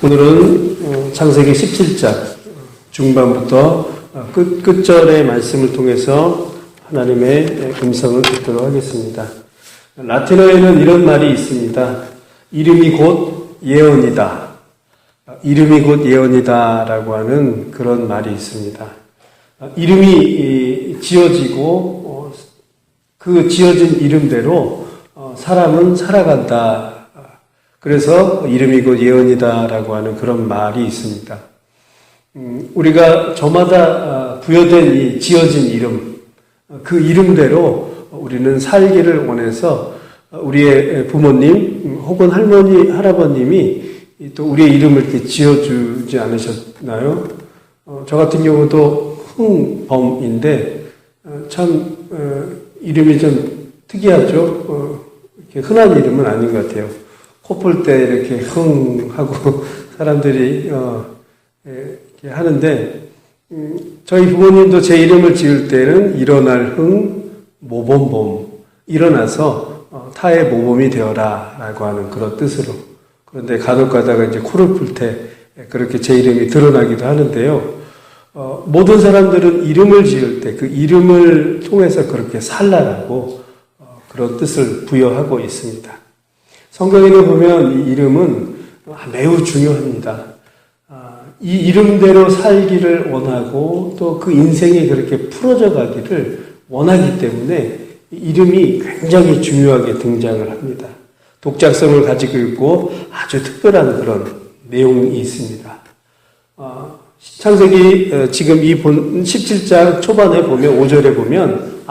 오늘은 창세기 17장 중반부터 끝절의 말씀을 통해서 하나님의 음성을 듣도록 하겠습니다. 라틴어에는 이런 말이 있습니다. 이름이 곧 예언이다. 이름이 곧 예언이다 라고 하는 그런 말이 있습니다. 이름이 지어지고 그 지어진 이름대로 사람은 살아간다. 그래서 이름이 곧 예언이다 라고 하는 그런 말이 있습니다. 우리가 저마다 부여된 이 지어진 이름, 그 이름대로 우리는 살기를 원해서 우리의 부모님 혹은 할머니, 할아버님이 또 우리의 이름을 이렇게 지어주지 않으셨나요? 저 같은 경우도 흥범인데 참 이름이 좀 특이하죠. 이렇게 흔한 이름은 아닌 것 같아요. 코 풀 때 이렇게 흥 하고 사람들이 이렇게 하는데 저희 부모님도 제 이름을 지을 때는 일어날 흥 모범범, 일어나서 타의 모범이 되어라 라고 하는 그런 뜻으로. 그런데 간혹 가다가 이제 코를 풀 때 그렇게 제 이름이 드러나기도 하는데요. 모든 사람들은 이름을 지을 때 그 이름을 통해서 그렇게 살라라고 그런 뜻을 부여하고 있습니다. 성경에는 보면 이 이름은 매우 중요합니다. 이 이름대로 살기를 원하고 또 그 인생이 그렇게 풀어져 가기를 원하기 때문에 이름이 굉장히 중요하게 등장을 합니다. 독작성을 가지고 있고 아주 특별한 그런 내용이 있습니다. 창세기 지금 이 17장 초반에 보면 5절에 보면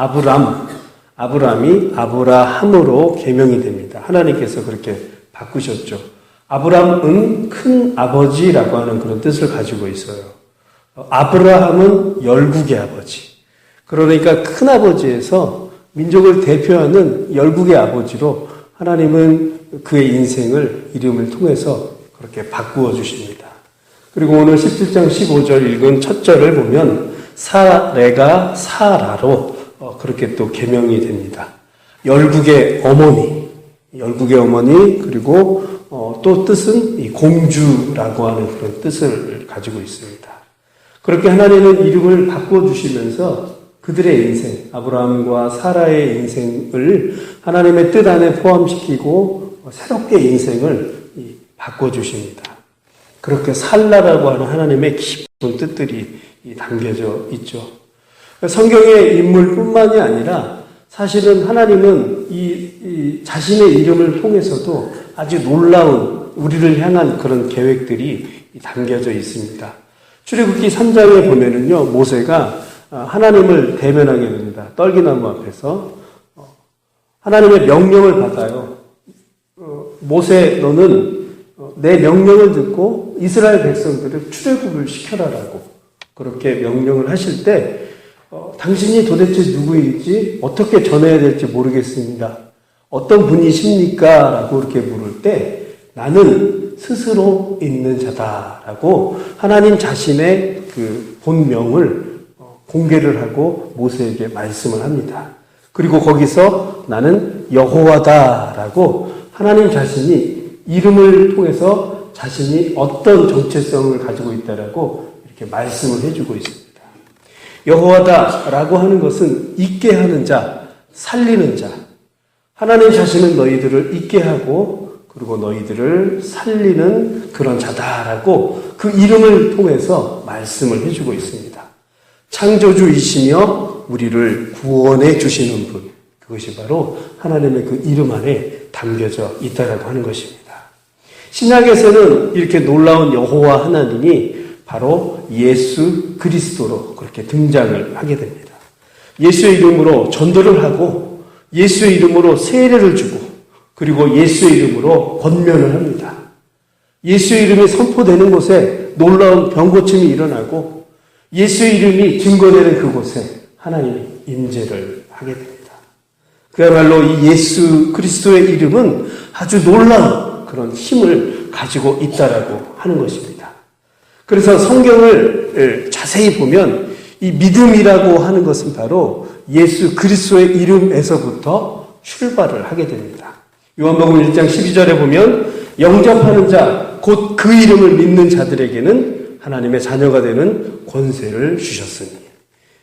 아브람이 아브라함으로 개명이 됩니다. 하나님께서 그렇게 바꾸셨죠. 아브람은 큰 아버지라고 하는 그런 뜻을 가지고 있어요. 아브라함은 열국의 아버지. 그러니까 큰 아버지에서 민족을 대표하는 열국의 아버지로 하나님은 그의 인생을 이름을 통해서 그렇게 바꾸어 주십니다. 그리고 오늘 17장 15절 읽은 첫 절을 보면 사레가 사라로 그렇게 또 개명이 됩니다. 열국의 어머니 그리고 또 뜻은 이 공주라고 하는 그런 뜻을 가지고 있습니다. 그렇게 하나님은 이름을 바꿔주시면서 그들의 인생, 아브라함과 사라의 인생을 하나님의 뜻 안에 포함시키고 새롭게 인생을 바꿔주십니다. 그렇게 살라라고 하는 하나님의 깊은 뜻들이 담겨져 있죠. 성경의 인물뿐만이 아니라 사실은 하나님은 이 자신의 이름을 통해서도 아주 놀라운 우리를 향한 그런 계획들이 담겨져 있습니다. 출애굽기 3장에 보면은요, 모세가 하나님을 대면하게 됩니다. 떨기나무 앞에서 하나님의 명령을 받아요. 모세, 너는 내 명령을 듣고 이스라엘 백성들을 출애굽을 시켜라라고 그렇게 명령을 하실 때 당신이 도대체 누구인지 어떻게 전해야 될지 모르겠습니다. 어떤 분이십니까? 라고 이렇게 물을 때 나는 스스로 있는 자다라고 하나님 자신의 그 본명을 공개를 하고 모세에게 말씀을 합니다. 그리고 거기서 나는 여호와다라고 하나님 자신이 이름을 통해서 자신이 어떤 정체성을 가지고 있다라고 이렇게 말씀을 해주고 있습니다. 여호와다라고 하는 것은 있게 하는 자, 살리는 자. 하나님 자신은 너희들을 있게 하고 그리고 너희들을 살리는 그런 자다라고 그 이름을 통해서 말씀을 해주고 있습니다. 창조주이시며 우리를 구원해 주시는 분. 그것이 바로 하나님의 그 이름 안에 담겨져 있다라고 하는 것입니다. 신약에서는 이렇게 놀라운 여호와 하나님이 바로 예수 그리스도로 그렇게 등장을 하게 됩니다. 예수의 이름으로 전도를 하고 예수의 이름으로 세례를 주고 그리고 예수의 이름으로 권면을 합니다. 예수의 이름이 선포되는 곳에 놀라운 병고침이 일어나고 예수의 이름이 증거되는 그곳에 하나님이 임재를 하게 됩니다. 그야말로 이 예수 그리스도의 이름은 아주 놀라운 그런 힘을 가지고 있다라고 하는 것입니다. 그래서 성경을 자세히 보면 이 믿음이라고 하는 것은 바로 예수 그리스도의 이름에서부터 출발을 하게 됩니다. 요한복음 1장 12절에 보면 영접하는 자, 곧 그 이름을 믿는 자들에게는 하나님의 자녀가 되는 권세를 주셨으니.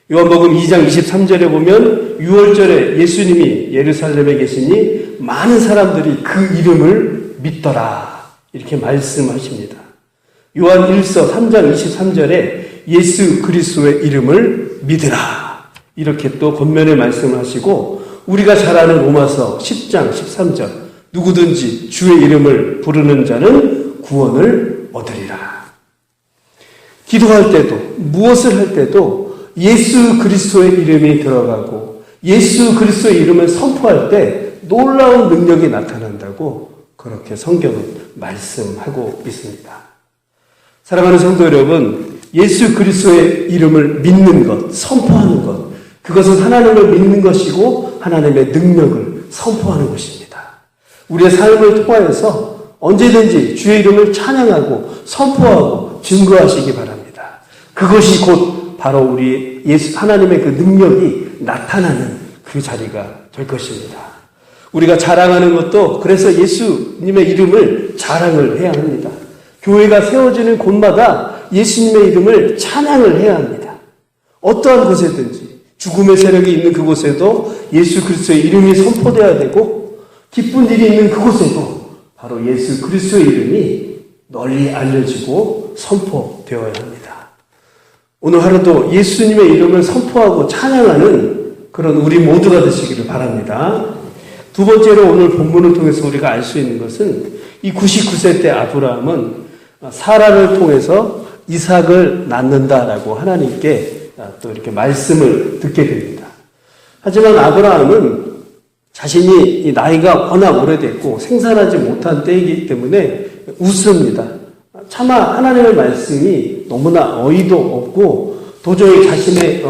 요한복음 2장 23절에 보면 6월절에 예수님이 예루살렘에 계시니 많은 사람들이 그 이름을 믿더라 이렇게 말씀하십니다. 요한 1서 3장 23절에 예수 그리스도의 이름을 믿으라 이렇게 또 권면의 말씀을 하시고, 우리가 잘 아는 로마서 10장 13절 누구든지 주의 이름을 부르는 자는 구원을 얻으리라. 기도할 때도 무엇을 할 때도 예수 그리스도의 이름이 들어가고 예수 그리스도의 이름을 선포할 때 놀라운 능력이 나타난다고 그렇게 성경은 말씀하고 있습니다. 사랑하는 성도 여러분, 예수 그리스도의 이름을 믿는 것, 선포하는 것, 그것은 하나님을 믿는 것이고 하나님의 능력을 선포하는 것입니다. 우리의 삶을 통하여서 언제든지 주의 이름을 찬양하고 선포하고 증거하시기 바랍니다. 그것이 곧 바로 우리 하나님의 그 능력이 나타나는 그 자리가 될 것입니다. 우리가 자랑하는 것도 그래서 예수님의 이름을 자랑을 해야 합니다. 교회가 세워지는 곳마다 예수님의 이름을 찬양을 해야 합니다. 어떠한 곳에든지 죽음의 세력이 있는 그곳에도 예수 그리스도의 이름이 선포되어야 되고, 기쁜 일이 있는 그곳에도 바로 예수 그리스도의 이름이 널리 알려지고 선포되어야 합니다. 오늘 하루도 예수님의 이름을 선포하고 찬양하는 그런 우리 모두가 되시기를 바랍니다. 두 번째로 오늘 본문을 통해서 우리가 알 수 있는 것은 이 99세 때 아브라함은 사라를 통해서 이삭을 낳는다라고 하나님께 또 이렇게 말씀을 듣게 됩니다. 하지만 아브라함은 자신이 나이가 워낙 오래됐고 생산하지 못한 때이기 때문에 웃습니다. 차마 하나님의 말씀이 너무나 어이도 없고 도저히 자신의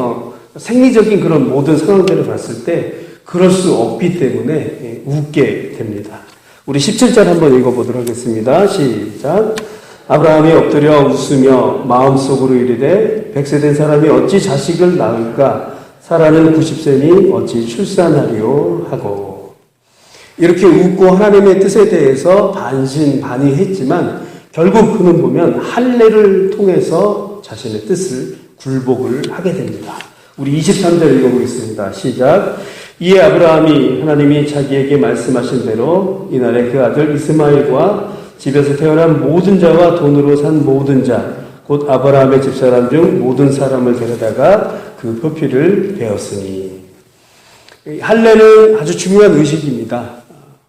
생리적인 그런 모든 상황들을 봤을 때 그럴 수 없기 때문에 웃게 됩니다. 우리 17절 한번 읽어보도록 하겠습니다. 시작. 아브라함이 엎드려 웃으며 마음속으로 이르되 100세 된 사람이 어찌 자식을 낳을까? 사라는 90세니 어찌 출산하리요? 하고, 이렇게 웃고 하나님의 뜻에 대해서 반신반의했지만 결국 그는 보면 할례를 통해서 자신의 뜻을 굴복을 하게 됩니다. 우리 23절 읽어보겠습니다. 시작. 이에 아브라함이 하나님이 자기에게 말씀하신 대로 이날에 그 아들 이스마엘과 집에서 태어난 모든 자와 돈으로 산 모든 자, 곧 아브라함의 집사람 중 모든 사람을 데려다가 그 표피를 베었으니. 할례는 아주 중요한 의식입니다.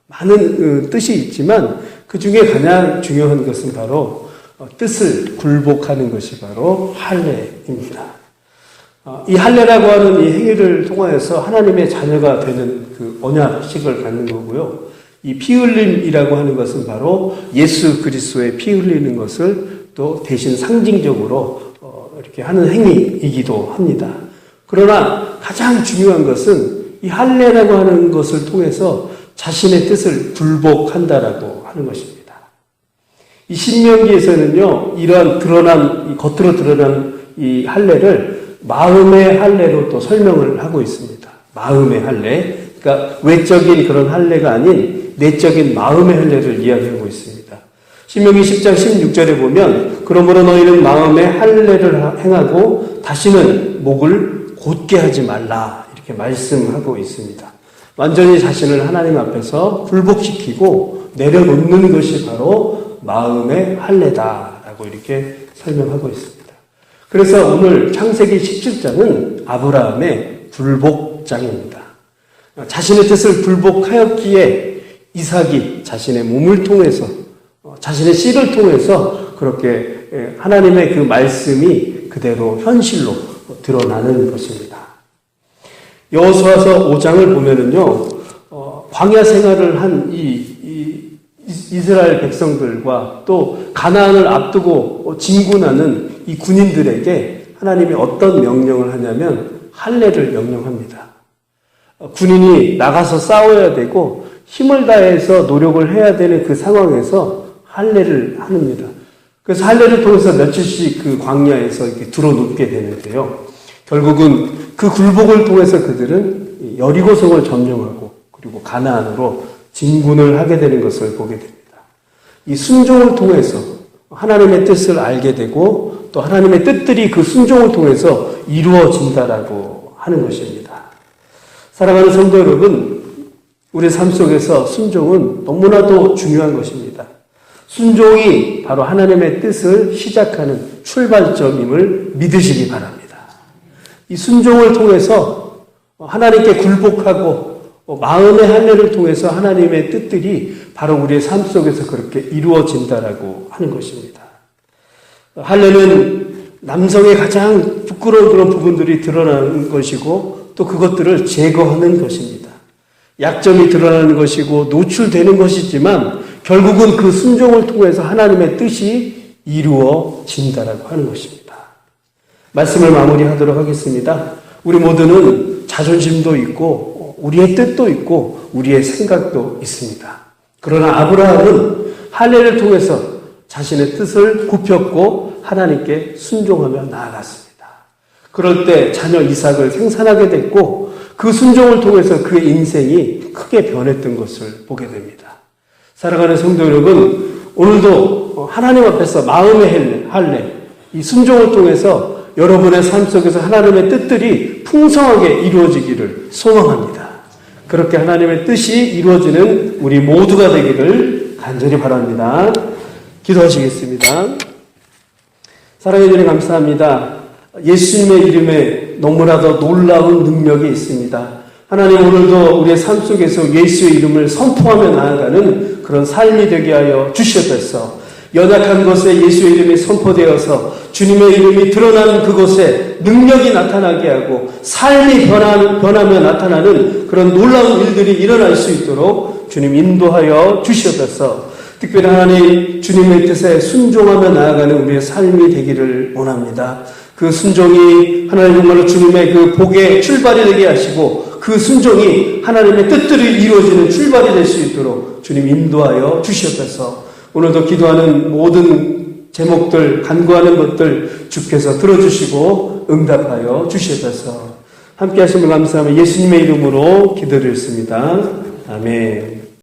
많은 뜻이 있지만 그 중에 가장 중요한 것은 바로 뜻을 굴복하는 것이 바로 할례입니다. 이 할례라고 하는 이 행위를 통하여서 하나님의 자녀가 되는 그 언약식을 갖는 거고요. 이 피 흘림이라고 하는 것은 바로 예수 그리스도의 피 흘리는 것을 또 대신 상징적으로 이렇게 하는 행위이기도 합니다. 그러나 가장 중요한 것은 이 할례라고 하는 것을 통해서 자신의 뜻을 굴복한다라고 하는 것입니다. 이 신명기에서는요, 이러한 겉으로 드러난 이 할례를 마음의 할례로 또 설명을 하고 있습니다. 마음의 할례. 그러니까 외적인 그런 할례가 아닌 내적인 마음의 할례를 이야기하고 있습니다. 신명기 10장 16절에 보면 그러므로 너희는 마음의 할례를 행하고 다시는 목을 곧게 하지 말라 이렇게 말씀하고 있습니다. 완전히 자신을 하나님 앞에서 굴복시키고 내려놓는 것이 바로 마음의 할례다라고 이렇게 설명하고 있습니다. 그래서 오늘 창세기 17장은 아브라함의 굴복장입니다. 자신의 뜻을 굴복하였기에 이삭이 자신의 몸을 통해서 자신의 씨를 통해서 그렇게 하나님의 그 말씀이 그대로 현실로 드러나는 것입니다. 여호수아서 5장을 보면은요, 광야 생활을 한 이스라엘 백성들과 또 가나안을 앞두고 진군하는 이 군인들에게 하나님이 어떤 명령을 하냐면 할례를 명령합니다. 군인이 나가서 싸워야 되고 힘을 다해서 노력을 해야 되는 그 상황에서 할례를 합니다. 그래서 할례를 통해서 며칠씩 그 광야에서 이렇게 들어눕게 되는데요. 결국은 그 굴복을 통해서 그들은 여리고성을 점령하고 그리고 가나안으로 진군을 하게 되는 것을 보게 됩니다. 이 순종을 통해서 하나님의 뜻을 알게 되고 또 하나님의 뜻들이 그 순종을 통해서 이루어진다라고 하는 것입니다. 사랑하는 성도 여러분, 우리 삶 속에서 순종은 너무나도 중요한 것입니다. 순종이 바로 하나님의 뜻을 시작하는 출발점임을 믿으시기 바랍니다. 이 순종을 통해서 하나님께 굴복하고 마음의 할례를 통해서 하나님의 뜻들이 바로 우리의 삶 속에서 그렇게 이루어진다라고 하는 것입니다. 할례는 남성의 가장 부끄러운 그런 부분들이 드러나는 것이고 또 그것들을 제거하는 것입니다. 약점이 드러나는 것이고 노출되는 것이지만 결국은 그 순종을 통해서 하나님의 뜻이 이루어진다라고 하는 것입니다. 말씀을 마무리하도록 하겠습니다. 우리 모두는 자존심도 있고 우리의 뜻도 있고 우리의 생각도 있습니다. 그러나 아브라함은 할례를 통해서 자신의 뜻을 굽혔고 하나님께 순종하며 나아갔습니다. 그럴 때 자녀 이삭을 생산하게 됐고 그 순종을 통해서 그의 인생이 크게 변했던 것을 보게 됩니다. 사랑하는 성도 여러분, 오늘도 하나님 앞에서 마음의 할례, 이 순종을 통해서 여러분의 삶 속에서 하나님의 뜻들이 풍성하게 이루어지기를 소망합니다. 그렇게 하나님의 뜻이 이루어지는 우리 모두가 되기를 간절히 바랍니다. 기도하시겠습니다. 사랑해 주님 감사합니다. 예수님의 이름에 너무나도 놀라운 능력이 있습니다. 하나님, 오늘도 우리의 삶 속에서 예수의 이름을 선포하며 나아가는 그런 삶이 되게 하여 주시옵소서. 연약한 곳에 예수의 이름이 선포되어서 주님의 이름이 드러나는 그곳에 능력이 나타나게 하고 삶이 변하며 나타나는 그런 놀라운 일들이 일어날 수 있도록 주님 인도하여 주시옵소서. 특별히 하나님, 주님의 뜻에 순종하며 나아가는 우리의 삶이 되기를 원합니다. 그 순종이 하나님 정말로 주님의 그 복의 출발이 되게 하시고 그 순종이 하나님의 뜻들이 이루어지는 출발이 될 수 있도록 주님 인도하여 주시옵소서. 오늘도 기도하는 모든 제목들, 간구하는 것들 주께서 들어주시고 응답하여 주시옵소서. 함께 하심을 감사하며 예수님의 이름으로 기도드렸습니다. 아멘.